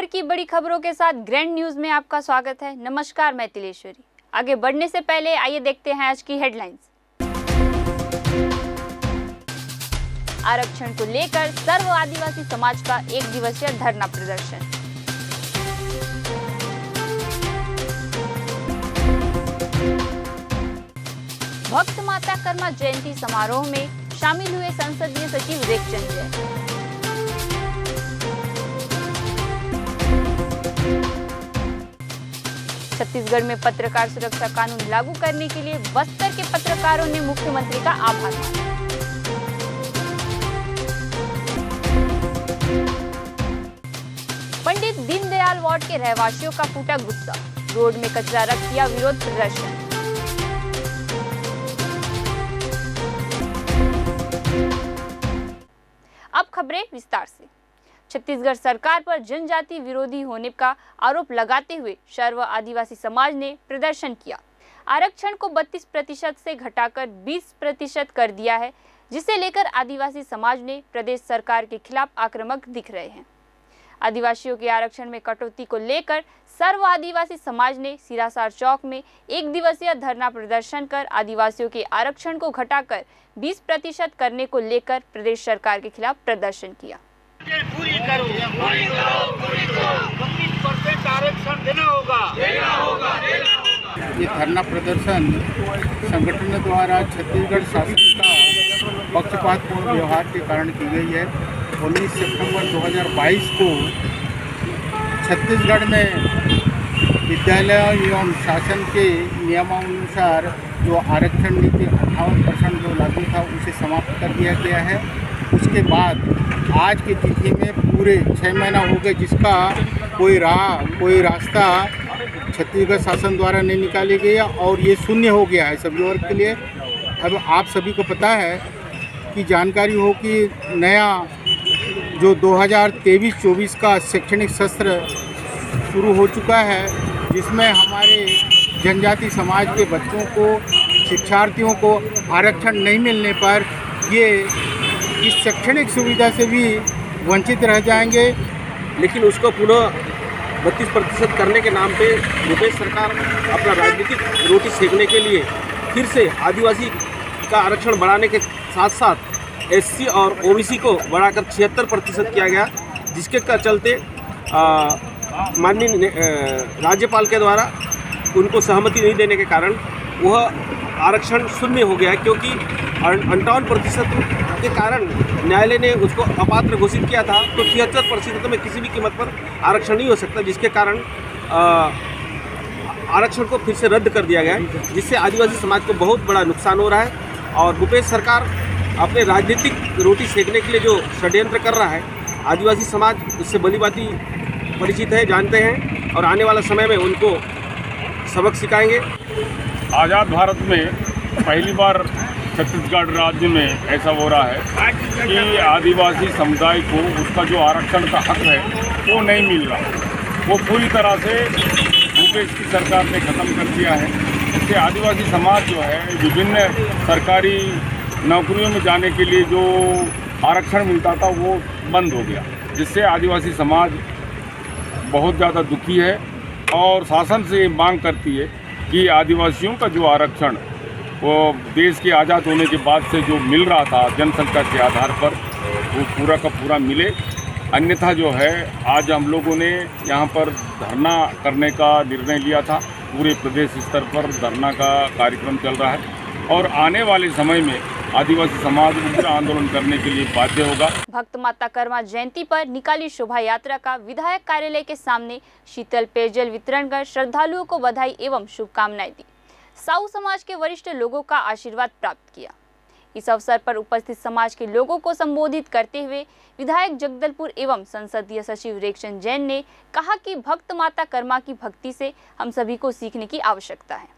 भर की बड़ी खबरों के साथ ग्रैंड न्यूज में आपका स्वागत है। नमस्कार, मैं तिलेश्वरी। आगे बढ़ने से पहले आइए देखते हैं आज की हेडलाइंस। आरक्षण को लेकर सर्व आदिवासी समाज का 1 दिवसीय धरना प्रदर्शन। भक्त माता कर्मा जयंती समारोह में शामिल हुए संसदीय सचिव रेखचंद जैन। छत्तीसगढ़ में पत्रकार सुरक्षा कानून लागू करने के लिए बस्तर के पत्रकारों ने मुख्यमंत्री का आभार माना। पंडित दीनदयाल वार्ड के रहवासियों का फूटा गुस्सा, रोड में कचरा रख किया विरोध प्रदर्शन। अब खबरें विस्तार से। छत्तीसगढ़ सरकार पर जनजाति विरोधी होने का आरोप लगाते हुए सर्व आदिवासी समाज ने प्रदर्शन किया। आरक्षण को 32% से घटाकर 20% कर दिया है, जिसे लेकर आदिवासी समाज ने प्रदेश सरकार के खिलाफ आक्रामक दिख रहे हैं। आदिवासियों के आरक्षण में कटौती को लेकर सर्व आदिवासी समाज ने सिरासार चौक में 1 दिवसीय धरना प्रदर्शन कर आदिवासियों के आरक्षण को घटाकर 20% करने को लेकर प्रदेश सरकार के खिलाफ प्रदर्शन किया। पूरी करो, 25% आरक्षण देना होगा। ये धरना प्रदर्शन संगठन द्वारा छत्तीसगढ़ शासन का पक्षपातपूर्ण व्यवहार के कारण की गई है। 19 सितंबर 2022 को छत्तीसगढ़ में विद्यालय एवं शासन के नियमानुसार जो आरक्षण नीति 58% जो लागू था उसे समाप्त कर दिया गया है। उसके बाद आज की तिथि में पूरे 6 महीना हो गए, जिसका कोई रास्ता छत्तीसगढ़ शासन द्वारा नहीं निकाली गई है और ये शून्य हो गया है सभी वर्ग के लिए। अब आप सभी को पता है कि जानकारी हो कि नया जो 2023-24 का शैक्षणिक सत्र शुरू हो चुका है, जिसमें हमारे जनजाति समाज के बच्चों को, शिक्षार्थियों को आरक्षण नहीं मिलने पर ये इस शैक्षणिक सुविधा से भी वंचित रह जाएंगे। लेकिन उसको पुनः 32% करने के नाम पे प्रदेश सरकार अपना राजनीतिक रोटी सेकने के लिए फिर से आदिवासी का आरक्षण बढ़ाने के साथ साथ एससी और ओबीसी को बढ़ाकर 76% किया गया, जिसके चलते माननीय राज्यपाल के द्वारा उनको सहमति नहीं देने के कारण वह आरक्षण शून्य हो गया, क्योंकि 58% के कारण न्यायालय ने उसको अपात्र घोषित किया था। तो 73% में किसी भी कीमत पर आरक्षण नहीं हो सकता, जिसके कारण आरक्षण को फिर से रद्द कर दिया गया, जिससे आदिवासी समाज को बहुत बड़ा नुकसान हो रहा है। और भूपेश सरकार अपने राजनीतिक रोटी सेकने के लिए जो षड्यंत्र कर रहा है, आदिवासी समाज उससे भलीभांति परिचित है, जानते हैं, और आने वाला समय में उनको सबक सिखाएंगे। आज़ाद भारत में पहली बार छत्तीसगढ़ राज्य में ऐसा हो रहा है कि आदिवासी समुदाय को उसका जो आरक्षण का हक है वो नहीं मिल रहा। वो पूरी तरह से भूपेश की सरकार ने ख़त्म कर दिया है। इससे आदिवासी समाज जो है विभिन्न सरकारी नौकरियों में जाने के लिए जो आरक्षण मिलता था वो बंद हो गया, जिससे आदिवासी समाज बहुत ज़्यादा दुखी है और शासन से मांग करती है कि आदिवासियों का जो आरक्षण वो देश के आज़ाद होने के बाद से जो मिल रहा था जनसंख्या के आधार पर, वो पूरा का पूरा मिले। अन्यथा जो है आज हम लोगों ने यहाँ पर धरना करने का निर्णय लिया था। पूरे प्रदेश स्तर पर धरना का कार्यक्रम चल रहा है और आने वाले समय में आदिवासी समाज उग्र आंदोलन करने के लिए बाध्य होगा। भक्त माता कर्मा जयंती पर निकाली शोभा यात्रा का विधायक कार्यालय के सामने शीतल पेयजल वितरण कर श्रद्धालुओं को बधाई एवं शुभकामनाएं दी। साहू समाज के वरिष्ठ लोगों का आशीर्वाद प्राप्त किया। इस अवसर पर उपस्थित समाज के लोगों को संबोधित करते हुए विधायक जगदलपुर एवं संसदीय सचिव रेखचंद जैन ने कहा कि भक्त माता कर्मा की भक्ति से हम सभी को सीखने की आवश्यकता है।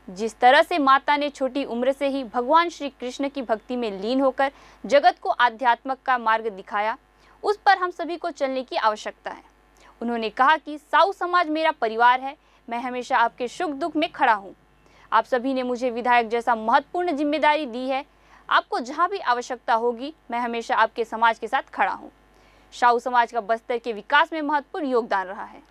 जिस तरह से माता ने छोटी उम्र से ही भगवान श्री कृष्ण की भक्ति में लीन होकर जगत को आध्यात्म का मार्ग दिखाया, उस पर हम सभी को चलने की आवश्यकता है। उन्होंने कहा कि साहू समाज मेरा परिवार है, मैं हमेशा आपके सुख दुख में खड़ा हूँ। आप सभी ने मुझे विधायक जैसा महत्वपूर्ण जिम्मेदारी दी है। आपको जहाँ भी आवश्यकता होगी मैं हमेशा आपके समाज के साथ खड़ा हूँ। साहू समाज का बस्तर के विकास में महत्वपूर्ण योगदान रहा है।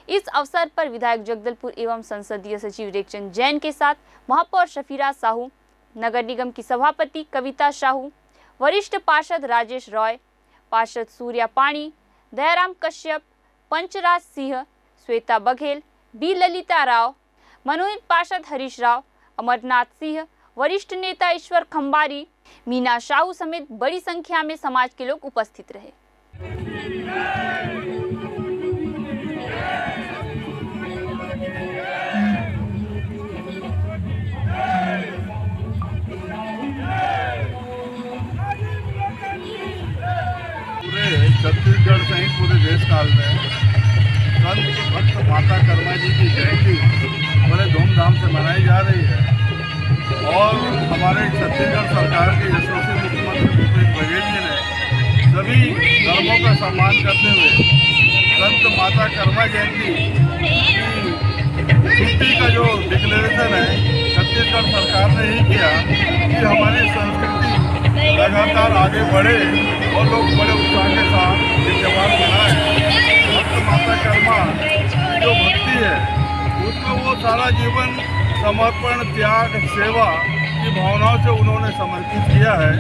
इस अवसर पर विधायक जगदलपुर एवं संसदीय सचिव रेखचंद जैन के साथ महापौर शफीरा साहू, नगर निगम की सभापति कविता साहू, वरिष्ठ पार्षद राजेश रॉय, पार्षद सूर्या पाणी, दयाराम कश्यप, पंचराज सिंह, श्वेता बघेल, बी ललिता राव, मनोनीत पार्षद हरीश राव, अमरनाथ सिंह, वरिष्ठ नेता ईश्वर खंबारी, मीना साहू समेत बड़ी संख्या में समाज के लोग उपस्थित रहे। पूरे छत्तीसगढ़ सहित पूरे देश काल में संत भक्त माता कर्मा जी की जयंती बड़े धूमधाम से मनाई जा रही है और हमारे छत्तीसगढ़ सरकार के यशस्वी मुख्यमंत्री भूपेश बघेल जी ने सभी धर्मों का सम्मान करते हुए संत माता कर्मा जयंती की छुट्टी का जो डिक्लेरेशन है छत्तीसगढ़ सरकार ने ही किया कि हमारी संस्कृति लगातार आगे बढ़े और लोग बड़े उत्साह के साथ ये त्यौहार मनाएं। भक्त माता कर्मा की जो भक्ति है उसको वो सारा जीवन समर्पण, त्याग, सेवा की भावनाओं से उन्होंने समर्पित किया है।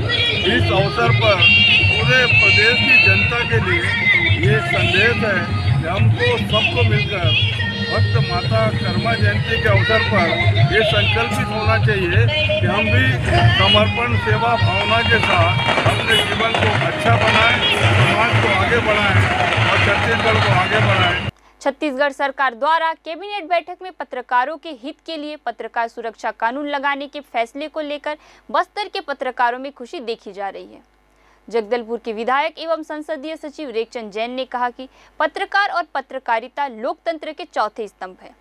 इस अवसर पर पूरे प्रदेश की जनता के लिए ये संदेश है कि हमको सबको मिलकर भक्त माता कर्मा जयंती के अवसर पर ये संकल्पित होना चाहिए कि हम भी समर्पण, सेवा भावना के साथ अपने जीवन को अच्छा बनाएं, समाज को आगे बढ़ाएं और छत्तीसगढ़ को आगे बढ़ाएं। छत्तीसगढ़ सरकार द्वारा कैबिनेट बैठक में पत्रकारों के हित के लिए पत्रकार सुरक्षा कानून लगाने के फैसले को लेकर बस्तर के पत्रकारों में खुशी देखी जा रही है। जगदलपुर के विधायक एवं संसदीय सचिव रेखचंद जैन ने कहा कि पत्रकार और पत्रकारिता लोकतंत्र के चौथे स्तंभ है।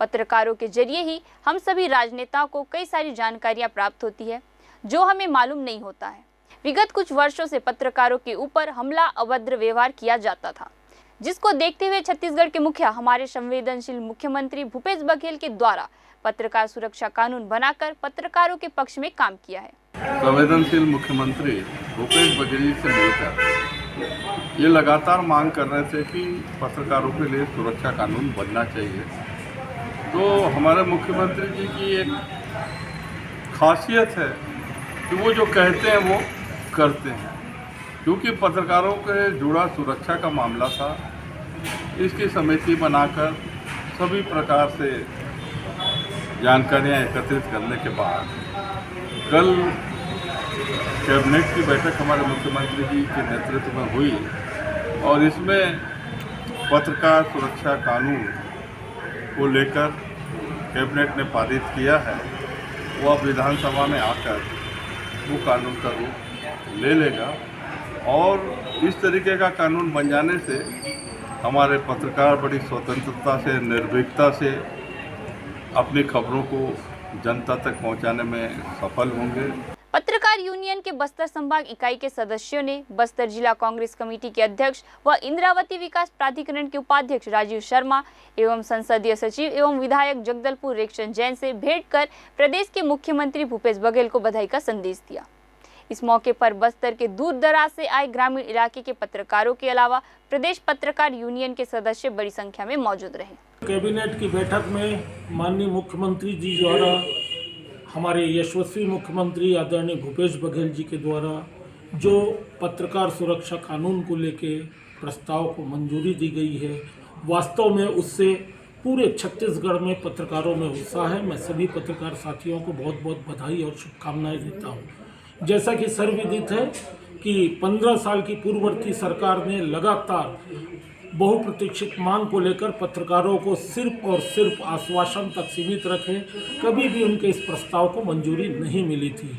पत्रकारों के जरिए ही हम सभी राजनेताओं को कई सारी जानकारियां प्राप्त होती है जो हमें मालूम नहीं होता है। विगत कुछ वर्षों से पत्रकारों के ऊपर हमला, अभद्र व्यवहार किया जाता था, जिसको देखते हुए छत्तीसगढ़ के मुखिया हमारे संवेदनशील मुख्यमंत्री भूपेश बघेल के द्वारा पत्रकार सुरक्षा कानून बनाकर पत्रकारों के पक्ष में काम किया है। संवेदनशील मुख्यमंत्री भूपेश बघेल जी से मिलकर ये लगातार मांग कर रहे थे कि पत्रकारों के लिए सुरक्षा कानून बनना चाहिए। तो हमारे मुख्यमंत्री जी की एक खासियत है कि वो जो कहते हैं वो करते हैं। क्योंकि पत्रकारों के जुड़ा सुरक्षा का मामला था, इसकी समिति बनाकर सभी प्रकार से जानकारियां एकत्रित करने के बाद कल कैबिनेट की बैठक हमारे मुख्यमंत्री जी के नेतृत्व में हुई और इसमें पत्रकार सुरक्षा कानून को लेकर कैबिनेट ने पारित किया है। वो अब विधानसभा में आकर वो कानून का रूप ले लेगा और इस तरीके का कानून बन जाने से हमारे पत्रकार बड़ी स्वतंत्रता से, निर्भीकता से अपनी खबरों को जनता तक पहुंचाने में सफल होंगे। पत्रकार यूनियन के बस्तर संभाग इकाई के सदस्यों ने बस्तर जिला कांग्रेस कमेटी के अध्यक्ष व इंद्रावती विकास प्राधिकरण के उपाध्यक्ष राजीव शर्मा एवं संसदीय सचिव एवं विधायक जगदलपुर रेखचंद जैन से भेंट कर प्रदेश के मुख्यमंत्री भूपेश बघेल को बधाई का संदेश दिया। इस मौके पर बस्तर के दूर दराज से आए ग्रामीण इलाके के पत्रकारों के अलावा प्रदेश पत्रकार यूनियन के सदस्य बड़ी संख्या में मौजूद रहे। कैबिनेट की बैठक में माननीय मुख्यमंत्री जी द्वारा, हमारे यशस्वी मुख्यमंत्री आदरणीय भूपेश बघेल जी के द्वारा जो पत्रकार सुरक्षा कानून को लेके प्रस्ताव को मंजूरी दी गई है, वास्तव में उससे पूरे छत्तीसगढ़ में पत्रकारों में उत्साह है। मैं सभी पत्रकार साथियों को बहुत बहुत बधाई और शुभकामनाएं देता हूं। जैसा कि सर्वविदित है कि 15 साल की पूर्ववर्ती सरकार ने लगातार बहुप्रतीक्षित मांग को लेकर पत्रकारों को सिर्फ और सिर्फ आश्वासन तक सीमित रखे, कभी भी उनके इस प्रस्ताव को मंजूरी नहीं मिली थी।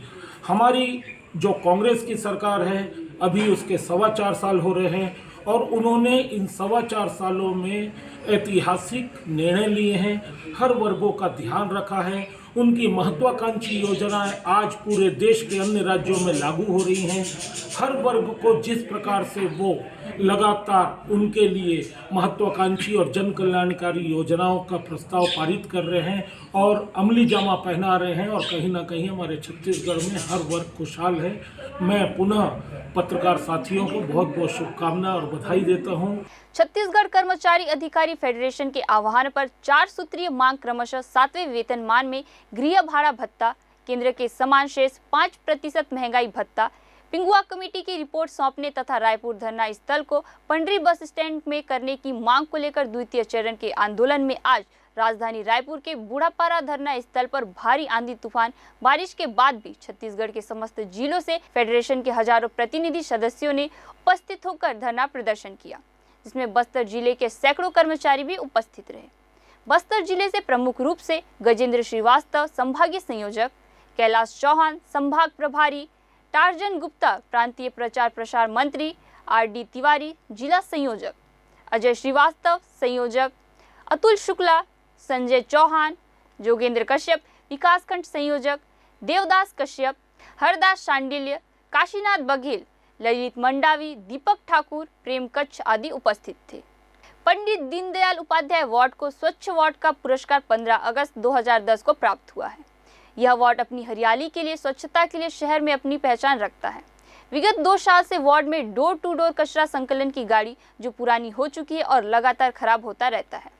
हमारी जो कांग्रेस की सरकार है अभी उसके 4.25 साल हो रहे हैं और उन्होंने इन 4.25 सालों में ऐतिहासिक निर्णय लिए हैं, हर वर्गों का ध्यान रखा है। उनकी महत्वाकांक्षी योजनाएं आज पूरे देश के अन्य राज्यों में लागू हो रही हैं। हर वर्ग को जिस प्रकार से वो लगातार उनके लिए महत्वाकांक्षी और जन कल्याणकारी योजनाओं का प्रस्ताव पारित कर रहे हैं और अमली जामा पहना रहे हैं और कहीं ना कहीं हमारे छत्तीसगढ़ में हर वर्ग खुशहाल है। मैं पुनः पत्रकार साथियों को बहुत बहुत शुभकामनाएं और बधाई देता हूं। छत्तीसगढ़ कर्मचारी अधिकारी फेडरेशन के आह्वान पर 4 सूत्रीय मांग क्रमशः 7वें वेतनमान में गृह भाड़ा भत्ता, केंद्र के समान शेष 5% महंगाई भत्ता, पिंगुआ कमेटी की रिपोर्ट सौंपने तथा रायपुर धरना स्थल को पंडरी बस स्टैंड में करने की मांग को लेकर द्वितीय चरण के आंदोलन में आज राजधानी रायपुर के बूढ़ापारा धरना स्थल पर भारी आंधी तूफान बारिश के बाद भी छत्तीसगढ़ के समस्त जिलों से फेडरेशन के हजारों प्रतिनिधि सदस्यों ने उपस्थित होकर धरना प्रदर्शन किया, जिसमें बस्तर जिले के सैकड़ों कर्मचारी भी उपस्थित रहे। बस्तर जिले से प्रमुख रूप से गजेंद्र श्रीवास्तव संभागीय संयोजक, कैलाश चौहान संभाग प्रभारी, टार्जन गुप्ता प्रांतीय प्रचार प्रसार मंत्री, RD तिवारी जिला संयोजक, अजय श्रीवास्तव संयोजक, अतुल शुक्ला, संजय चौहान, जोगेंद्र कश्यप विकासखंड संयोजक, देवदास कश्यप, हरदास शांडिल्य, काशीनाथ बघेल, ललित मंडावी, दीपक ठाकुर, प्रेम कच्छ आदि उपस्थित थे। पंडित दीनदयाल उपाध्याय वार्ड को स्वच्छ वार्ड का पुरस्कार 15 अगस्त 2010 को प्राप्त हुआ है। यह वार्ड अपनी हरियाली के लिए, स्वच्छता के लिए शहर में अपनी पहचान रखता है। विगत 2 साल से वार्ड में डोर टू डोर कचरा संकलन की गाड़ी जो पुरानी हो चुकी है और लगातार खराब होता रहता है।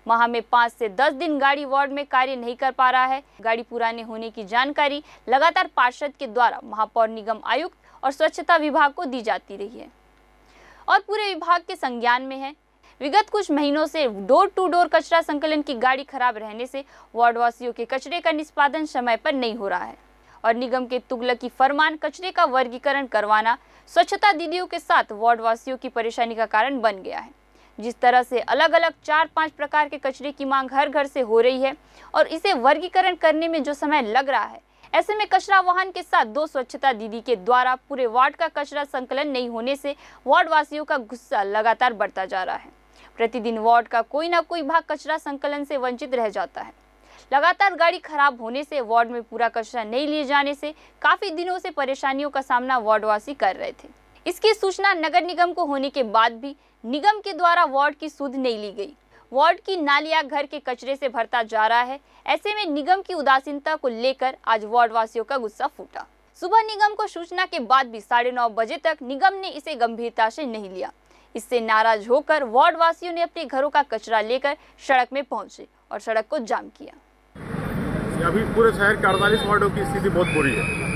माह में 5 से 10 दिन गाड़ी वार्ड में कार्य नहीं कर पा रहा है। गाड़ी पुराने होने की जानकारी लगातार पार्षद के द्वारा महापौर, निगम आयुक्त और स्वच्छता विभाग को दी जाती रही है और पूरे विभाग के संज्ञान में है। विगत कुछ महीनों से डोर टू डोर कचरा संकलन की गाड़ी खराब रहने से वार्ड वासियों के कचरे का निष्पादन समय पर नहीं हो रहा है और निगम के तुगलकी फरमान कचरे का वर्गीकरण करवाना स्वच्छता दीदियों के साथ वार्ड वासियों की परेशानी का कारण बन गया है। जिस तरह से अलग अलग 4-5 प्रकार के कचरे की मांग हर घर से हो रही है और इसे वर्गीकरण करने में जो समय लग रहा है, ऐसे में कचरा वाहन के साथ 2 स्वच्छता दीदी के द्वारा पूरे वार्ड का कचरा संकलन नहीं होने से वार्ड वासियों का गुस्सा लगातार बढ़ता जा रहा है। प्रतिदिन वार्ड का कोई ना कोई भाग कचरा संकलन से वंचित रह जाता है। लगातार गाड़ी खराब होने से वार्ड में पूरा कचरा नहीं लिए जाने से काफी दिनों से परेशानियों का सामना वार्डवासी कर रहे थे। इसकी सूचना नगर निगम को होने के बाद भी निगम के द्वारा वार्ड की सुध नहीं ली गई। वार्ड की नालियां घर के कचरे से भरता जा रहा है। ऐसे में निगम की उदासीनता को लेकर आज वार्ड वासियों का गुस्सा फूटा। सुबह निगम को सूचना के बाद भी 9:30 बजे तक निगम ने इसे गंभीरता से नहीं लिया। इससे नाराज होकर वार्ड वासियों ने अपने घरों का कचरा लेकर सड़क में पहुंचे और सड़क को जाम किया। अभी पूरे शहर के 48 वार्डों की स्थिति बहुत बुरी है।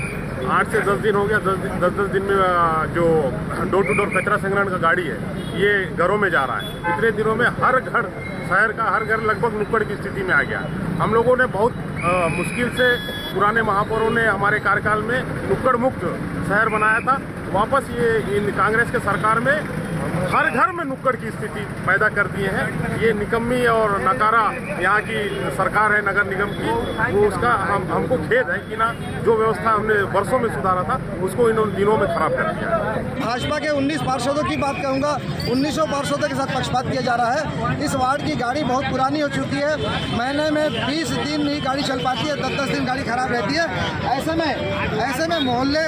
8 से 10 दिन हो गया। 10 दिन में जो डोर टू डोर कचरा संग्रहण का गाड़ी है ये घरों में जा रहा है। इतने दिनों में हर घर, शहर का हर घर लगभग नुक्कड़ की स्थिति में आ गया। हम लोगों ने बहुत मुश्किल से, पुराने महापौरों ने हमारे कार्यकाल में नुक्कड़ मुक्त शहर बनाया था। वापस ये कांग्रेस के सरकार में हर घर में नुक्कड़ की स्थिति पैदा कर दिए हैं। ये निकम्मी और नकारा यहाँ की सरकार है नगर निगम की, वो उसका हमको खेद है कि ना जो व्यवस्था हमने वर्षों में सुधारा था उसको इन दिनों में खराब कर दिया है। भाजपा के 19 पार्षदों की बात कहूँगा, 1900 पार्षदों के साथ पक्षपात किया जा रहा है। इस वार्ड की गाड़ी बहुत पुरानी हो चुकी है। महीने में 20 दिन ही गाड़ी चल पाती है, 10-10 दिन गाड़ी खराब रहती है। ऐसे में मोहल्ले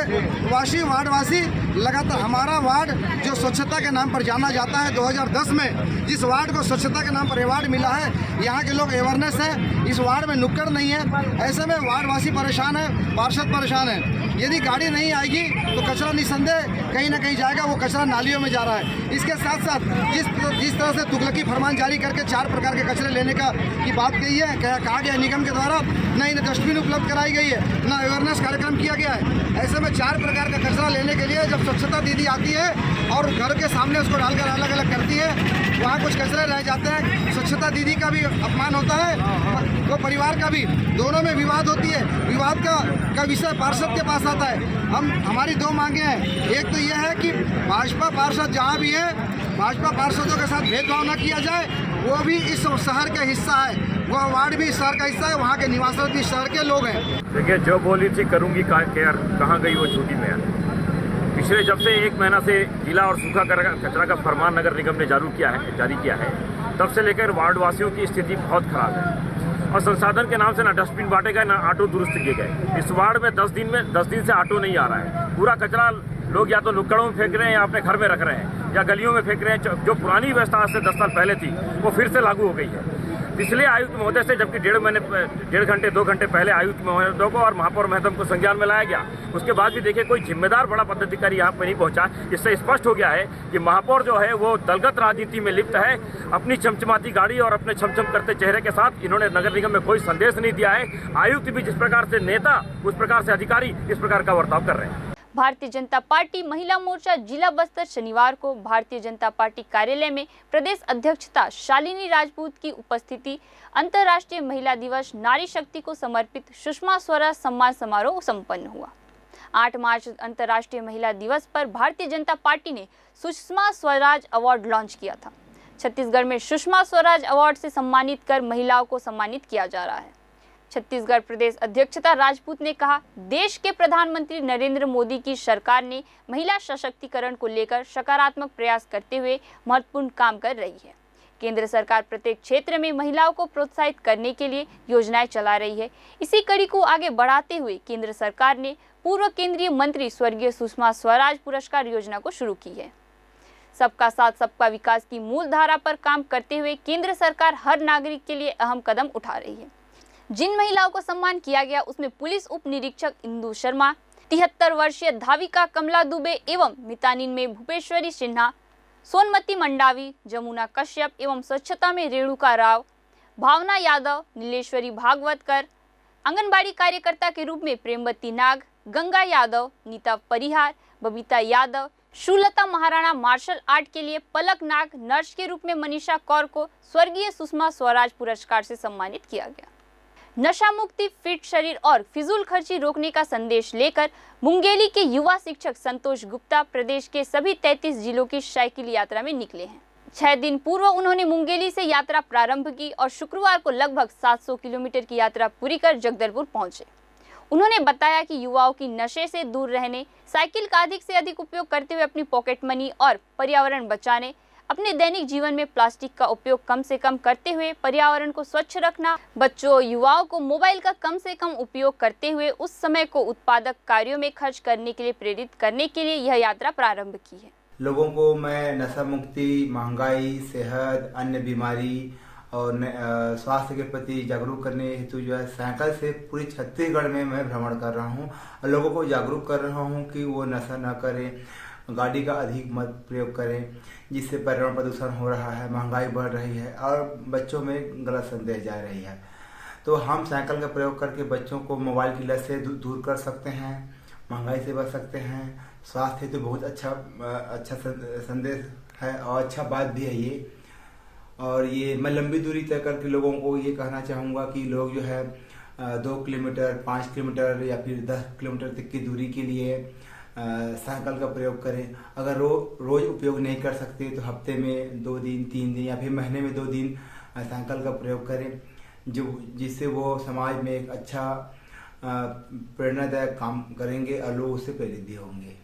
वासी, वार्ड वासी लगातार, हमारा वार्ड जो स्वच्छता के नाम पर जाना जाता है, 2010 में जिस वार्ड को स्वच्छता के नाम पर अवार्ड मिला है, यहाँ के लोग अवेयरनेस है, इस वार्ड में नुक्कड़ नहीं है। ऐसे में वार्डवासी परेशान है, पार्षद परेशान है। यदि गाड़ी नहीं आएगी तो कचरा निसंदेह कहीं ना कहीं जाएगा, वो कचरा नालियों में जा रहा है। इसके साथ साथ जिस तरह से तुगलकी फरमान जारी करके 4 प्रकार के कचरे लेने की बात कही है, कहा गया निगम के द्वारा, न इन्हें डस्टबिन उपलब्ध कराई गई है, न अवेयरनेस कार्यक्रम किया गया है। ऐसे में 4 प्रकार का कचरा लेने के लिए जब स्वच्छता दीदी आती है और घर के सामने उसको डालकर अलग अलग करती है, वहाँ कुछ कचरे रह जाते हैं। स्वच्छता दीदी का भी अपमान होता है, वो परिवार का भी, दोनों में विवाद होती है। विवाद का विषय पार्षद के पास आता है। हमारी 2 मांगे हैं। एक तो यह है कि भाजपा पार्षद जहाँ भी है, भाजपा पार्षदों के साथ भेदभाव न किया जाए। वो भी इस शहर का हिस्सा है, वह वार्ड भी शहर का हिस्सा है, वहाँ के निवासी भी शहर के लोग हैं। देखिए, जो बोली थी करूँगी कहाँ गई वो झूठी में। पिछले जब से 1 महीना से गीला और सूखा कचरा का फरमान नगर निगम ने जारी किया है, तब से लेकर वार्डवासियों की स्थिति बहुत खराब है और संसाधन के नाम से ना डस्टबिन बांटे गए, ना ऑटो दुरुस्त किए गए। इस वार्ड में 10 दिन से ऑटो नहीं आ रहा है। पूरा कचरा लोग या तो नुक्कड़ों में फेंक रहे हैं या अपने घर में रख रहे हैं या गलियों में फेंक रहे हैं। जो पुरानी व्यवस्था आज से 10 साल पहले थी वो फिर से लागू हो गई है। इसलिए आयुक्त महोदय से, जबकि डेढ़ घंटे 2 घंटे पहले आयुक्त महोदय को और महापौर महतम को संज्ञान में लाया गया, उसके बाद भी देखिए कोई जिम्मेदार बड़ा पदाधिकारी यहाँ पर नहीं पहुंचा। इससे स्पष्ट हो गया है कि महापौर जो है वो दलगत राजनीति में लिप्त है। अपनी चमचमाती गाड़ी और अपने छमछम करते चेहरे के साथ इन्होंने नगर निगम में कोई संदेश नहीं दिया है। आयुक्त भी जिस प्रकार से नेता, उस प्रकार से अधिकारी इस प्रकार का बर्ताव कर रहे हैं। भारतीय जनता पार्टी महिला मोर्चा जिला बस्तर शनिवार को भारतीय जनता पार्टी कार्यालय में प्रदेश अध्यक्षता शालिनी राजपूत की उपस्थिति अंतर्राष्ट्रीय महिला दिवस नारी शक्ति को समर्पित सुषमा स्वराज सम्मान समारोह संपन्न हुआ। 8 मार्च अंतर्राष्ट्रीय महिला दिवस पर भारतीय जनता पार्टी ने सुषमा स्वराज अवार्ड लॉन्च किया था। छत्तीसगढ़ में सुषमा स्वराज अवार्ड से सम्मानित कर महिलाओं को सम्मानित किया जा रहा है। छत्तीसगढ़ प्रदेश अध्यक्षता राजपूत ने कहा, देश के प्रधानमंत्री नरेंद्र मोदी की सरकार ने महिला सशक्तिकरण को लेकर सकारात्मक प्रयास करते हुए महत्वपूर्ण काम कर रही है। केंद्र सरकार प्रत्येक क्षेत्र में महिलाओं को प्रोत्साहित करने के लिए योजनाएं चला रही है। इसी कड़ी को आगे बढ़ाते हुए केंद्र सरकार ने पूर्व केंद्रीय मंत्री स्वर्गीय सुषमा स्वराज पुरस्कार योजना को शुरू की है। सबका साथ सबका विकास की मूल धारा पर काम करते हुए केंद्र सरकार हर नागरिक के लिए अहम कदम उठा रही है। जिन महिलाओं को सम्मान किया गया उसमें पुलिस उप निरीक्षक इंदु शर्मा, 73 वर्षीय धाविका कमला दुबे एवं मितानिन में भूपेश्वरी सिन्हा, सोनमती मंडावी, जमुना कश्यप एवं स्वच्छता में रेणुका राव, भावना यादव, नीलेश्वरी भागवतकर, आंगनबाड़ी कार्यकर्ता के रूप में प्रेमवती नाग, गंगा यादव, नीता परिहार, बबीता यादव, शुलता महाराणा, मार्शल आर्ट के लिए पलक नाग, नर्स के रूप में मनीषा कौर को स्वर्गीय सुषमा स्वराज पुरस्कार से सम्मानित किया गया। नशा मुक्ति, फिट शरीर और फिजूल खर्ची रोकने का संदेश लेकर मुंगेली के युवा शिक्षक संतोष गुप्ता प्रदेश के सभी 33 जिलों की साइकिल यात्रा में निकले हैं। 6 दिन पूर्व उन्होंने मुंगेली से यात्रा प्रारंभ की और शुक्रवार को लगभग 700 किलोमीटर की यात्रा पूरी कर जगदलपुर पहुंचे। उन्होंने बताया कि युवाओं की नशे से दूर रहने, साइकिल का अधिक से अधिक उपयोग करते हुए अपनी पॉकेट मनी और पर्यावरण बचाने, अपने दैनिक जीवन में प्लास्टिक का उपयोग कम से कम करते हुए पर्यावरण को स्वच्छ रखना, बच्चों युवाओं को मोबाइल का कम से कम उपयोग करते हुए उस समय को उत्पादक कार्यों में खर्च करने के लिए प्रेरित करने के लिए यह यात्रा प्रारंभ की है। लोगों को मैं नशा मुक्ति, महंगाई, सेहत, अन्य बीमारी और स्वास्थ्य के प्रति जागरूक करने हेतु जो है साइकिल से पूरी छत्तीसगढ़ में मैं भ्रमण कर रहा हूँ और लोगों को जागरूक कर रहा हूँ कि वो नशा न करें, गाड़ी का अधिक मत प्रयोग करें, जिससे पर्यावरण प्रदूषण हो रहा है, महंगाई बढ़ रही है और बच्चों में गलत संदेश जा रही है। तो हम साइकिल का प्रयोग करके बच्चों को मोबाइल की लत से दूर कर सकते हैं, महंगाई से बच सकते हैं। स्वास्थ्य तो बहुत अच्छा संदेश है और अच्छा बात भी है ये। और ये मैं लंबी दूरी तय करके लोगों को ये कहना चाहूँगा कि लोग जो है 2 किलोमीटर, 5 किलोमीटर या फिर 10 किलोमीटर तक की दूरी के लिए साइकिल का प्रयोग करें। अगर रोज उपयोग नहीं कर सकते तो हफ्ते में 2 दिन, 3 दिन या फिर महीने में 2 दिन साइकिल का प्रयोग करें, जिससे वो समाज में एक अच्छा प्रेरणादायक काम करेंगे और लोग उससे प्रेरित भी होंगे।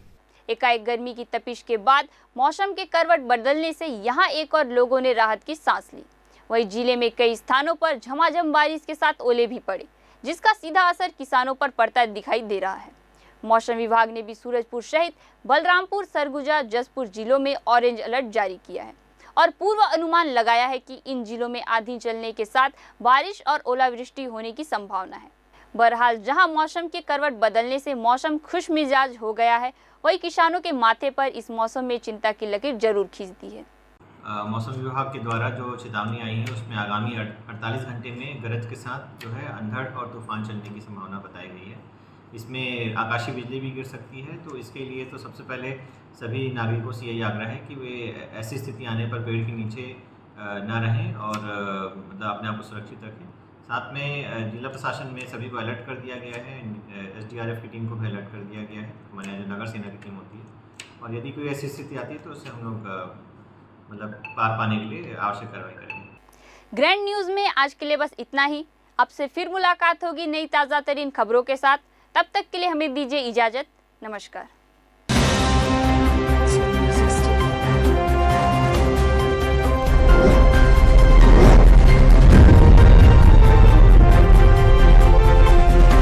एकाएक गर्मी की तपिश के बाद मौसम के करवट बदलने से यहाँ एक और लोगों ने राहत की सांस ली। वहीं जिले में कई स्थानों पर झमाझम बारिश के साथ ओले भी पड़े, जिसका सीधा असर किसानों पर पड़ता दिखाई दे रहा है। मौसम विभाग ने भी सूरजपुर सहित बलरामपुर, सरगुजा, जसपुर जिलों में ऑरेंज अलर्ट जारी किया है और पूर्व अनुमान लगाया है कि इन जिलों में आंधी चलने के साथ बारिश और ओलावृष्टि होने की संभावना है। बहरहाल जहां मौसम के करवट बदलने से मौसम खुश मिजाज हो गया है, वही किसानों के माथे पर इस मौसम में चिंता की लकीर जरूर खींचती है। मौसम विभाग के द्वारा जो चेतावनी आई है उसमें आगामी 48 घंटे में गरज के साथ जो है अंधड़ और तूफान चलने की संभावना बताई गई है। इसमें आकाशीय बिजली भी गिर सकती है, तो इसके लिए तो सबसे पहले सभी नागरिकों से यही आग्रह है कि वे ऐसी स्थिति आने पर पेड़ के नीचे ना रहें और मतलब अपने आप को सुरक्षित रखें। साथ में जिला प्रशासन में सभी को अलर्ट कर दिया गया है, SDRF की टीम को भी अलर्ट कर दिया गया है, हमारे यहाँ जो नगर सेना की टीम होती है। और यदि कोई ऐसी स्थिति आती है तो उससे हम लोग मतलब पार पाने के लिए आवश्यक कार्रवाई करेंगे। ग्रैंड न्यूज़ में आज के लिए बस इतना ही। अब से फिर मुलाकात होगी नई ताज़ा तरीन खबरों के साथ। तब तक के लिए हमें दीजिए इजाज़त। नमस्कार।